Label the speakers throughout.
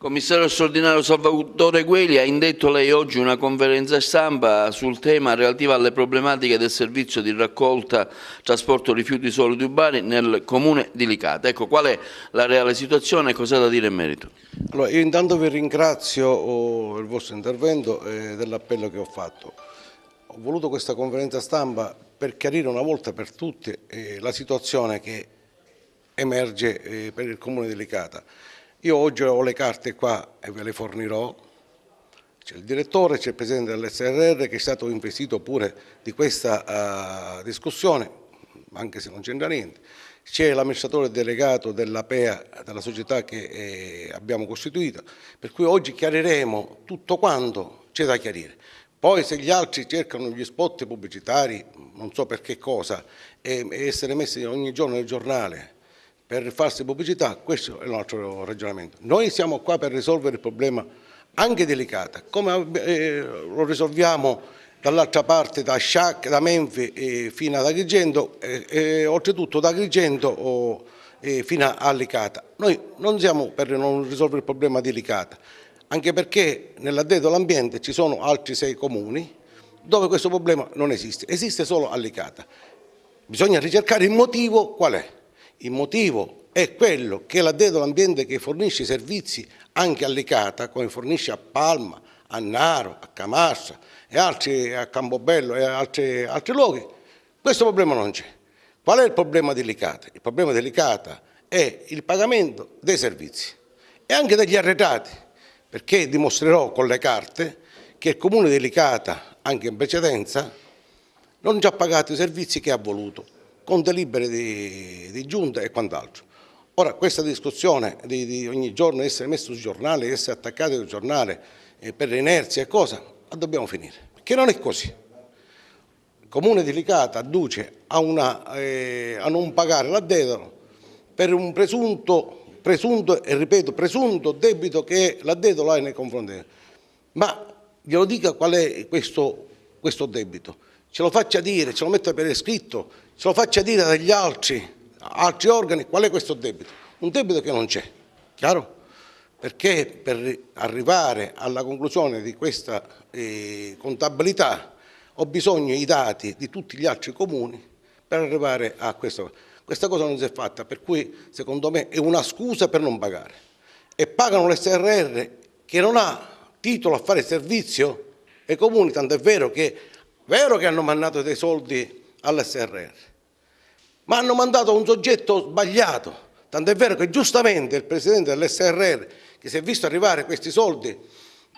Speaker 1: Commissario straordinario Salvatore Gueli, ha indetto lei oggi una conferenza stampa sul tema relativo alle problematiche del servizio di raccolta trasporto rifiuti solidi urbani nel comune di Licata. Ecco, qual è la reale situazione e cosa ha da dire in merito?
Speaker 2: Allora, io intanto vi ringrazio il vostro intervento e dell'appello che ho fatto. Ho voluto questa conferenza stampa per chiarire una volta per tutte la situazione che emerge per il comune di Licata. Io oggi ho le carte qua e ve le fornirò. C'è il direttore, c'è il presidente dell'SRR che è stato investito pure di questa discussione, anche se non c'entra niente. C'è l'amministratore delegato dell'APEA, della società che abbiamo costituito, per cui oggi chiariremo tutto quanto c'è da chiarire. Poi se gli altri cercano gli spot pubblicitari, non so per che cosa, e essere messi ogni giorno nel giornale per farsi pubblicità, questo è il nostro ragionamento. Noi siamo qua per risolvere il problema anche delicato, come lo risolviamo dall'altra parte da Sciacca, da Menfi fino ad Agrigento e oltretutto da Agrigento fino a Licata. Noi non siamo per non risolvere il problema di Licata, anche perché nell'addetto all'ambiente ci sono altri 6 comuni dove questo problema non esiste, esiste solo a Licata. Bisogna ricercare il motivo qual è. Il motivo è quello che l'addetto all'ambiente che fornisce servizi anche a Licata, come fornisce a Palma, a Naro, a Camarsa e altri a Campobello e altri luoghi, questo problema non c'è. Qual è il problema di Licata? Il problema di Licata è il pagamento dei servizi e anche degli arretrati, perché dimostrerò con le carte che il comune di Licata, anche in precedenza, non ci ha pagato i servizi che ha voluto, con delibere di giunta e quant'altro. Ora questa discussione di ogni giorno essere messo sul giornale, essere attaccati al giornale per inerzia e cosa, la dobbiamo finire, perché non è così. Il comune di Licata adduce a non pagare l'addetto per un presunto e ripeto presunto debito che l'addetto ha nei confronti. Ma glielo dica qual è questo debito, ce lo faccia dire, ce lo metta per iscritto, ce lo faccia dire dagli altri organi qual è questo debito, un debito che non c'è, chiaro? Perché per arrivare alla conclusione di questa contabilità ho bisogno dei dati di tutti gli altri comuni per arrivare a questo. Questa cosa non si è fatta, per cui secondo me è una scusa per non pagare. E pagano l'SRR che non ha titolo a fare servizio ai comuni, tanto è vero che hanno mandato dei soldi all'SRR, ma hanno mandato un soggetto sbagliato, tanto è vero che giustamente il presidente dell'SRR, che si è visto arrivare questi soldi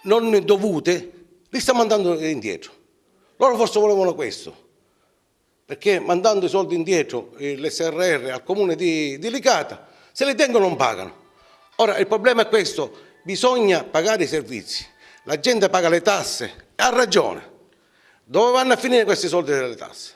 Speaker 2: non dovuti, li sta mandando indietro. Loro forse volevano questo, perché mandando i soldi indietro l'SRR al comune di Licata, se li tengono non pagano. Ora il problema è questo, bisogna pagare i servizi, la gente paga le tasse e ha ragione. Dove vanno a finire questi soldi delle tasse?